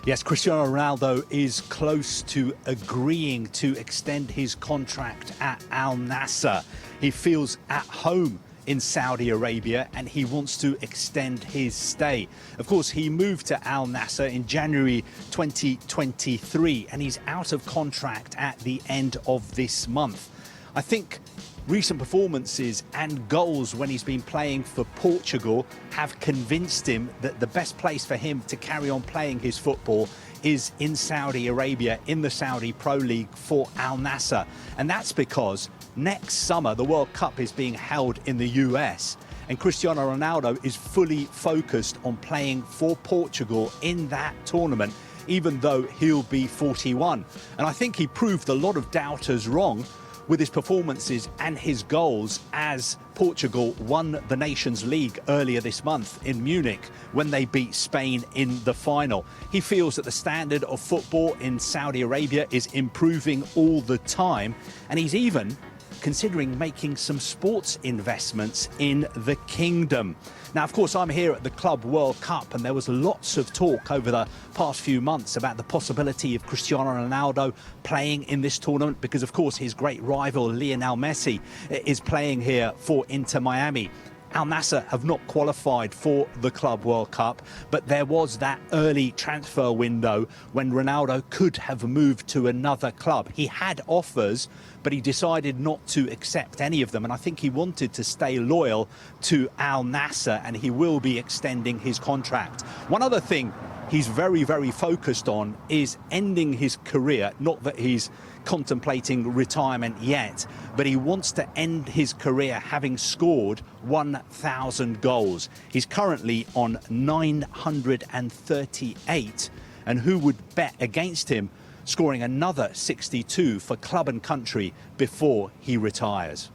Yes, Cristiano Ronaldo is close to agreeing to extend his contract at Al-Nassr. He feels at home in Saudi Arabia, and he wants to extend his stay. Of course, he moved to Al-Nassr in January 2023, and he's out of contract at the end of this month. I think recent performances and goals when he's been playing for Portugal have convinced him that the best place for him to carry on playing his football is in Saudi Arabia, in the Saudi Pro League for Al-Nassr. And that's because next summer the World Cup is being held in the US, and Cristiano Ronaldo is fully focused on playing for Portugal in that tournament, even though he'll be 41. And I think he proved a lot of doubters wrong with his performances and his goals as Portugal won the Nations League earlier this month in Munich when they beat Spain in the final. He feels that the standard of football in Saudi Arabia is improving all the time, and he's even considering making some sports investments in the kingdom. Now, of course, I'm here at the Club World Cup, and there was lots of talk over the past few months about the possibility of Cristiano Ronaldo playing in this tournament because, of course, his great rival Lionel Messi is playing here for Inter Miami. Al-Nassr have not qualified for the Club World Cup, but there was that early transfer window when Ronaldo could have moved to another club. He had offers, but he decided not to accept any of them, and I think he wanted to stay loyal to Al-Nassr, and he will be extending his contract. One other thing he's very, very focused on is ending his career. Not that he's contemplating retirement yet, but he wants to end his career having scored 1,000 goals. He's currently on 938, and who would bet against him scoring another 62 for club and country before he retires?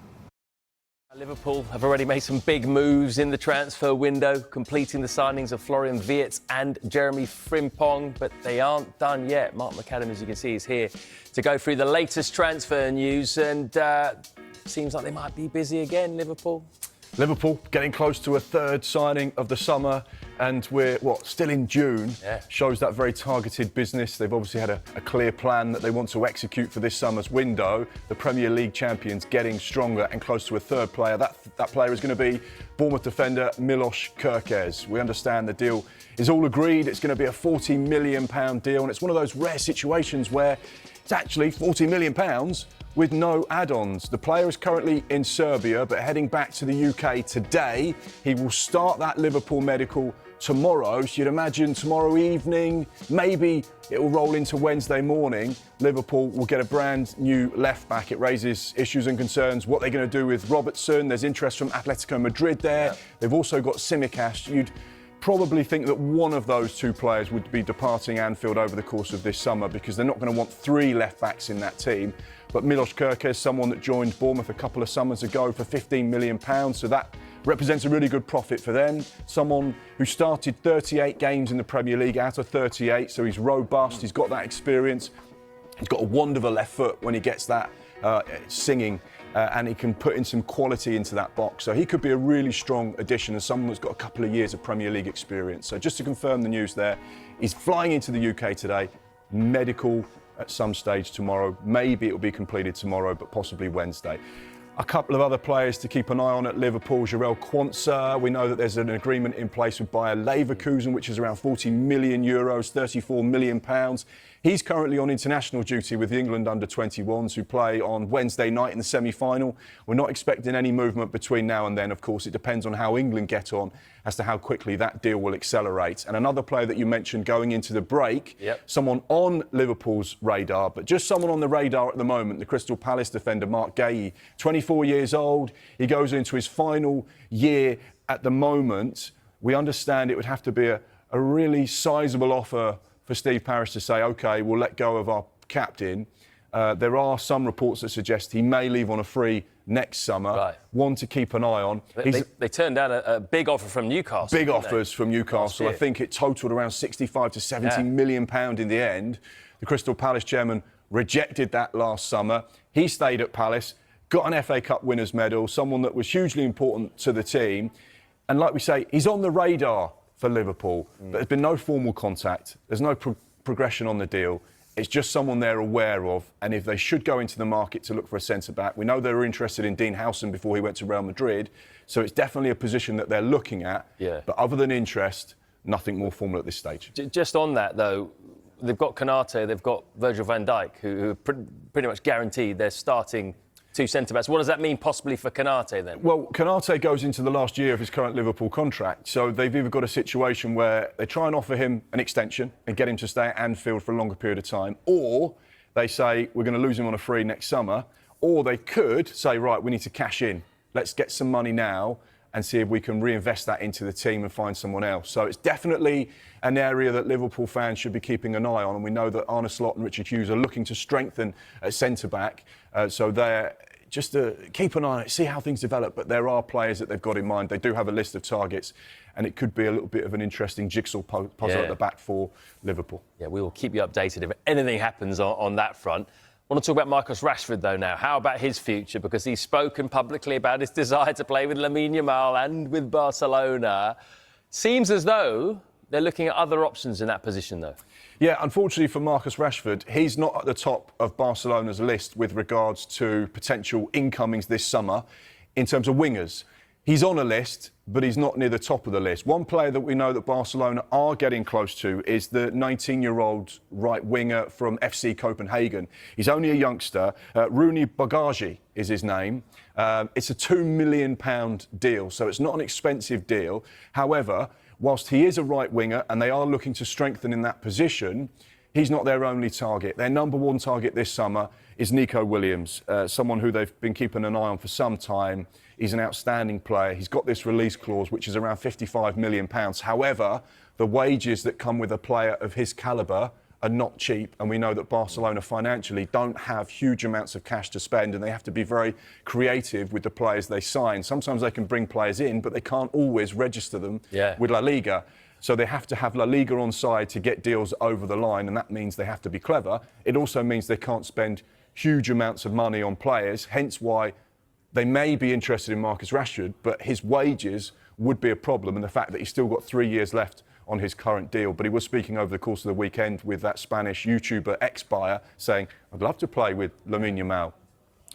Liverpool have already made some big moves in the transfer window, completing the signings of Florian Wirtz and Jeremy Frimpong, but they aren't done yet. Mark McAdam, as you can see, is here to go through the latest transfer news, and seems like they might be busy again, Liverpool. Liverpool getting close to a third signing of the summer, and we're, still in June. Yeah. Shows that very targeted business. They've obviously had a clear plan that they want to execute for this summer's window. The Premier League champions getting stronger and close to a third player. That player is going to be Bournemouth defender Milos Kerkez. We understand the deal is all agreed. It's going to be a £40 million deal, and it's one of those rare situations where it's actually £40 million with no add-ons. The player is currently in Serbia, but heading back to the UK today. He will start that Liverpool medical tomorrow. So you'd imagine tomorrow evening, maybe it will roll into Wednesday morning. Liverpool will get a brand new left-back. It raises issues and concerns. What they're going to do with Robertson. There's interest from Atletico Madrid there. Yeah. They've also got Tsimikas. You'd probably think that one of those two players would be departing Anfield over the course of this summer because they're not going to want three left-backs in that team. But Milos Kerkez, someone that joined Bournemouth a couple of summers ago for £15 million, so that represents a really good profit for them. Someone who started 38 games in the Premier League out of 38, so he's robust, he's got that experience. He's got a wand of a left foot when he gets that singing, and he can put in some quality into that box. So he could be a really strong addition as someone that's got a couple of years of Premier League experience. So just to confirm the news there, he's flying into the UK today, medical at some stage tomorrow. Maybe it will be completed tomorrow, but possibly Wednesday. A couple of other players to keep an eye on at Liverpool. Jarell Quansah. We know that there's an agreement in place with Bayer Leverkusen, which is around €40 million, £34 million. He's currently on international duty with the England under-21s who play on Wednesday night in the semi-final. We're not expecting any movement between now and then. Of course, it depends on how England get on as to how quickly that deal will accelerate. And another player that you mentioned going into the break, someone on Liverpool's radar, but just someone on the radar at the moment, the Crystal Palace defender Mark Guéhi, 24 years old. He goes into his final year at the moment. We understand it would have to be a really sizable offer for Steve Parish to say, OK, we'll let go of our captain. There are some reports that suggest he may leave on a free next summer. Right. One to keep an eye on. They turned down a big offer from Newcastle. Big offers from Newcastle. I think it totalled around 65 to 70 million pound in the end. The Crystal Palace chairman rejected that last summer. He stayed at Palace, got an FA Cup winners' medal, someone that was hugely important to the team. And like we say, he's on the radar for Liverpool. But there's been no formal contact. There's no progression on the deal. It's just someone they're aware of. And if they should go into the market to look for a centre-back, we know they were interested in Dean Howson before he went to Real Madrid. So it's definitely a position that they're looking at. Yeah. But other than interest, nothing more formal at this stage. Just on that, though, they've got Konate, they've got Virgil van Dijk, who are pretty much guaranteed they're starting two centre-backs. What does that mean possibly for Konate then? Well, Konate goes into the last year of his current Liverpool contract, so they've either got a situation where they try and offer him an extension and get him to stay at Anfield for a longer period of time, or they say we're going to lose him on a free next summer, or they could say, right, we need to cash in. Let's get some money now and see if we can reinvest that into the team and find someone else. So it's definitely an area that Liverpool fans should be keeping an eye on, and we know that Al-Nassr and Richard Hughes are looking to strengthen at centre-back, so they're just to keep an eye on it, see how things develop, but there are players that they've got in mind. They do have a list of targets, and it could be a little bit of an interesting jigsaw puzzle at the back for Liverpool. Yeah, we will keep you updated if anything happens on that front. I want to talk about Marcus Rashford, though, now. How about his future? Because he's spoken publicly about his desire to play with Lamine Yamal and with Barcelona. Seems as though they're looking at other options in that position, though. Yeah, unfortunately for Marcus Rashford, he's not at the top of Barcelona's list with regards to potential incomings this summer in terms of wingers. He's on a list, but he's not near the top of the list. One player that we know that Barcelona are getting close to is the 19-year-old right winger from FC Copenhagen. He's only a youngster. Rooney Bagaji is his name. It's a £2 million deal, so it's not an expensive deal. However, whilst he is a right winger and they are looking to strengthen in that position, he's not their only target. Their number one target this summer is Nico Williams, someone who they've been keeping an eye on for some time. He's an outstanding player. He's got this release clause, which is around £55 million. However, the wages that come with a player of his calibre are not cheap, and we know that Barcelona financially don't have huge amounts of cash to spend, and they have to be very creative with the players they sign. Sometimes they can bring players in, but they can't always register them with La Liga. So they have to have La Liga on side to get deals over the line, and that means they have to be clever. It also means they can't spend huge amounts of money on players, hence why they may be interested in Marcus Rashford, but his wages would be a problem, and the fact that he's still got 3 years left on his current deal. But he was speaking over the course of the weekend with that Spanish YouTuber ex-buyer saying, I'd love to play with Lamine Yamal.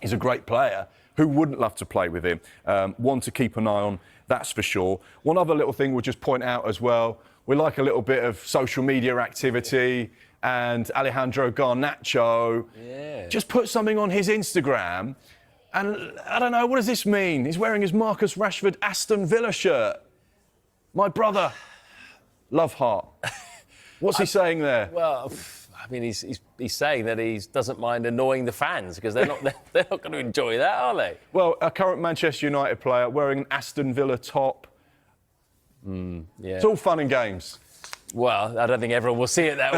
He's a great player. Who wouldn't love to play with him? One to keep an eye on, that's for sure. One other little thing we'll just point out as well, we like a little bit of social media activity, and Alejandro Garnacho just put something on his Instagram. And I don't know, what does this mean? He's wearing his Marcus Rashford Aston Villa shirt. My brother, love heart. What's he saying there? Well, I mean, he's saying that he doesn't mind annoying the fans because they're not going to enjoy that, are they? Well, a current Manchester United player wearing an Aston Villa top. It's all fun and games. Well, I don't think everyone will see it that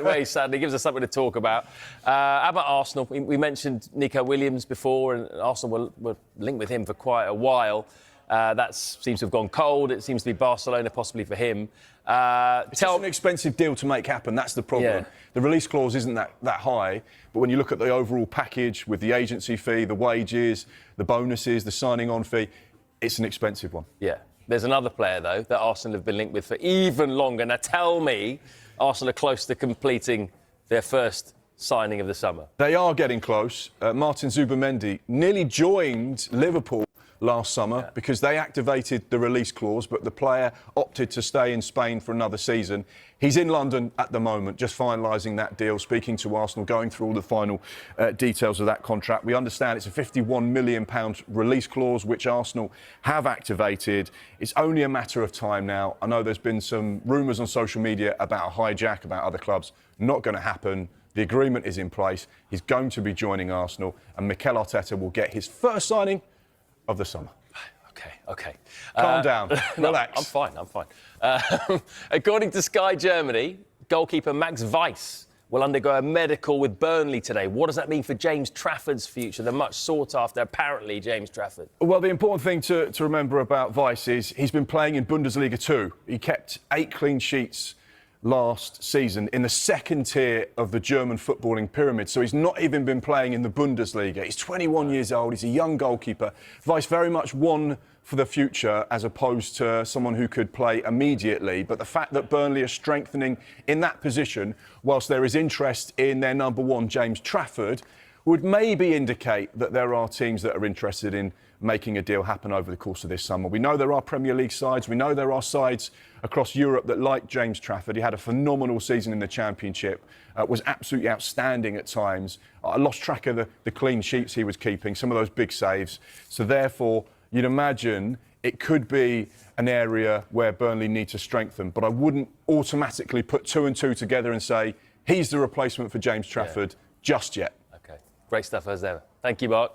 way, sadly. It gives us something to talk about. How about Arsenal? We mentioned Nico Williams before, and Arsenal were linked with him for quite a while. That seems to have gone cold. It seems to be Barcelona, possibly for him. It's an expensive deal to make happen. That's the problem. Yeah. The release clause isn't that high, but when you look at the overall package with the agency fee, the wages, the bonuses, the signing-on fee, it's an expensive one. Yeah. There's another player, though, that Arsenal have been linked with for even longer. Now, tell me Arsenal are close to completing their first signing of the summer. They are getting close. Martin Zubimendi nearly joined Liverpool last summer because they activated the release clause, but the player opted to stay in Spain for another season. He's in London at the moment, just finalising that deal, speaking to Arsenal, going through all the final details of that contract. We understand it's a £51 million release clause, which Arsenal have activated. It's only a matter of time now. I know there's been some rumours on social media about a hijack, about other clubs. Not going to happen. The agreement is in place. He's going to be joining Arsenal, and Mikel Arteta will get his first signing of the summer. OK. Calm down. Relax. I'm fine. According to Sky Germany, goalkeeper Max Weiss will undergo a medical with Burnley today. What does that mean for James Trafford's future, the much sought after, apparently, James Trafford? Well, the important thing to remember about Weiss is he's been playing in Bundesliga 2. He kept 8 clean sheets last season in the second tier of the German footballing pyramid. So he's not even been playing in the Bundesliga. He's 21 years old. He's a young goalkeeper. Weiss very much one for the future as opposed to someone who could play immediately. But the fact that Burnley are strengthening in that position, whilst there is interest in their number one, James Trafford, would maybe indicate that there are teams that are interested in making a deal happen over the course of this summer. We know there are Premier League sides. We know there are sides across Europe that like James Trafford. He had a phenomenal season in the Championship, was absolutely outstanding at times. I lost track of the clean sheets he was keeping, some of those big saves. So therefore, you'd imagine it could be an area where Burnley need to strengthen. But I wouldn't automatically put 2 and 2 together and say he's the replacement for James Trafford just yet. OK. Great stuff as ever. Thank you, Mark.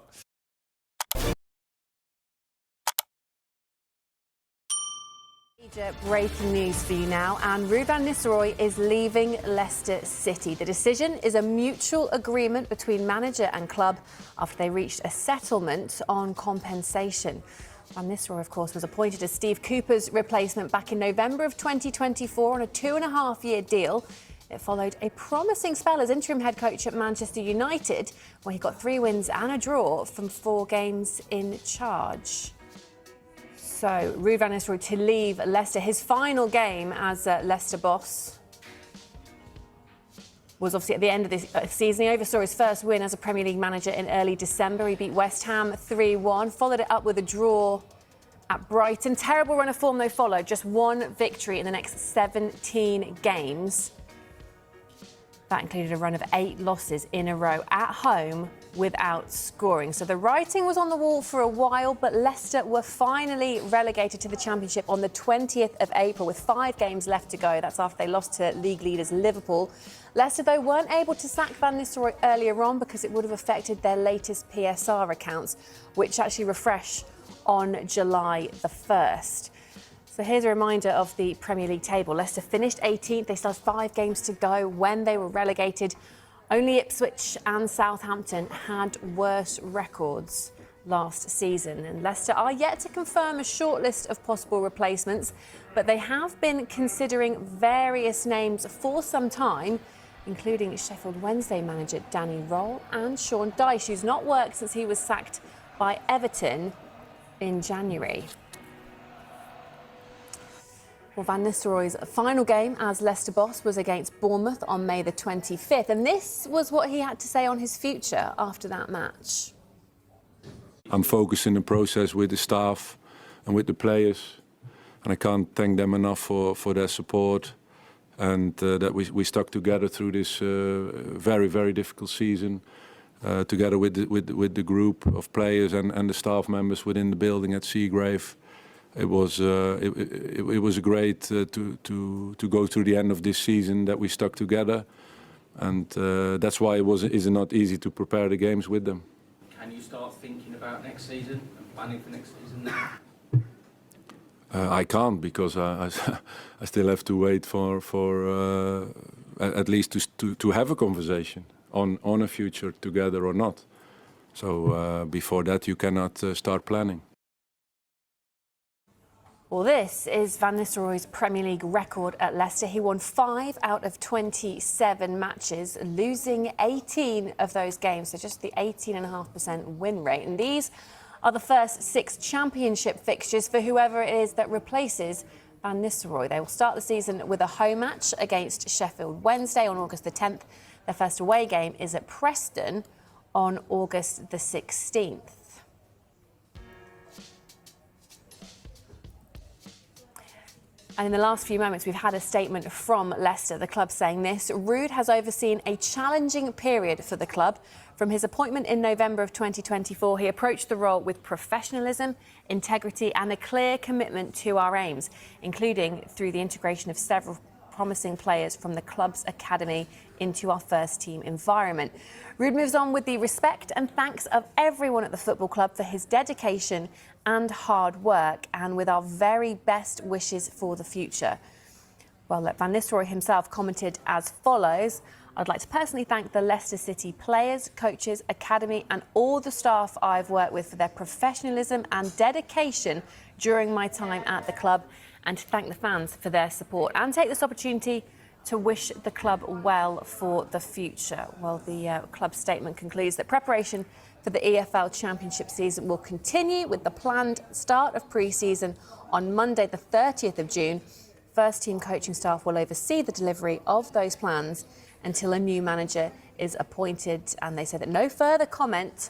Major breaking news for you now, and Ruud van Nistelrooy is leaving Leicester City. The decision is a mutual agreement between manager and club after they reached a settlement on compensation. Van Nistelrooy, of course, was appointed as Steve Cooper's replacement back in November of 2024 on a 2.5-year deal. It followed a promising spell as interim head coach at Manchester United, where he got 3 wins and a draw from 4 games in charge. So, Ruud van Nistelrooy to leave Leicester. His final game as Leicester boss was obviously at the end of this season. He oversaw his first win as a Premier League manager in early December. He beat West Ham 3-1, followed it up with a draw at Brighton. Terrible run of form, though, followed. Just 1 victory in the next 17 games. That included a run of 8 losses in a row at home without scoring. So the writing was on the wall for a while, but Leicester were finally relegated to the Championship on the 20th of April with 5 games left to go. That's after they lost to league leaders Liverpool. Leicester, though, weren't able to sack Van Nistelrooy earlier on because it would have affected their latest PSR accounts, which actually refresh on July the 1st. So here's a reminder of the Premier League table. Leicester finished 18th. They still had 5 games to go when they were relegated. Only Ipswich and Southampton had worse records last season. And Leicester are yet to confirm a short list of possible replacements, but they have been considering various names for some time, including Sheffield Wednesday manager Danny Röhl and Sean Dyche, who's not worked since he was sacked by Everton in January. Well, Van Nistelrooy's final game as Leicester boss was against Bournemouth on May the 25th, and this was what he had to say on his future after that match. I'm focused in the process with the staff and with the players, and I can't thank them enough for their support and that we stuck together through this very, very difficult season, together with the group of players and the staff members within the building at Seagrave. It was great to go through the end of this season that we stuck together, and that's why it's not easy to prepare the games with them. Can you start thinking about next season and planning for next season now? I can't, because I still have to wait for at least to have a conversation on a future together or not. So before that you cannot start planning. Well, this is Van Nistelrooy's Premier League record at Leicester. He won 5 out of 27 matches, losing 18 of those games, so just the 18.5% win rate. And these are the first 6 championship fixtures for whoever it is that replaces Van Nistelrooy. They will start the season with a home match against Sheffield Wednesday on August the 10th. Their first away game is at Preston on August the 16th. And in the last few moments, we've had a statement from Leicester, the club saying this. Ruud has overseen a challenging period for the club. From his appointment in November of 2024, he approached the role with professionalism, integrity and a clear commitment to our aims, including through the integration of several promising players from the club's academy into our first team environment. Ruud moves on with the respect and thanks of everyone at the football club for his dedication and hard work, and with our very best wishes for the future. Well, Van Nistelrooy himself commented as follows: I'd like to personally thank the Leicester City players, coaches, academy and all the staff I've worked with for their professionalism and dedication during my time at the club, and to thank the fans for their support, and take this opportunity to wish the club well for the future. Well, the club statement concludes that preparation for the EFL Championship season will continue with the planned start of pre-season on Monday the 30th of June. First team coaching staff will oversee the delivery of those plans until a new manager is appointed, and they say that no further comment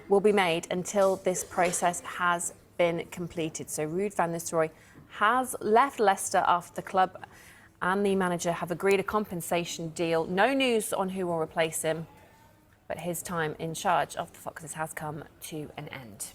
will be made until this process has been completed. So Ruud van Nistelrooy has left Leicester after the club and the manager have agreed a compensation deal. No news on who will replace him, but his time in charge of the Foxes has come to an end.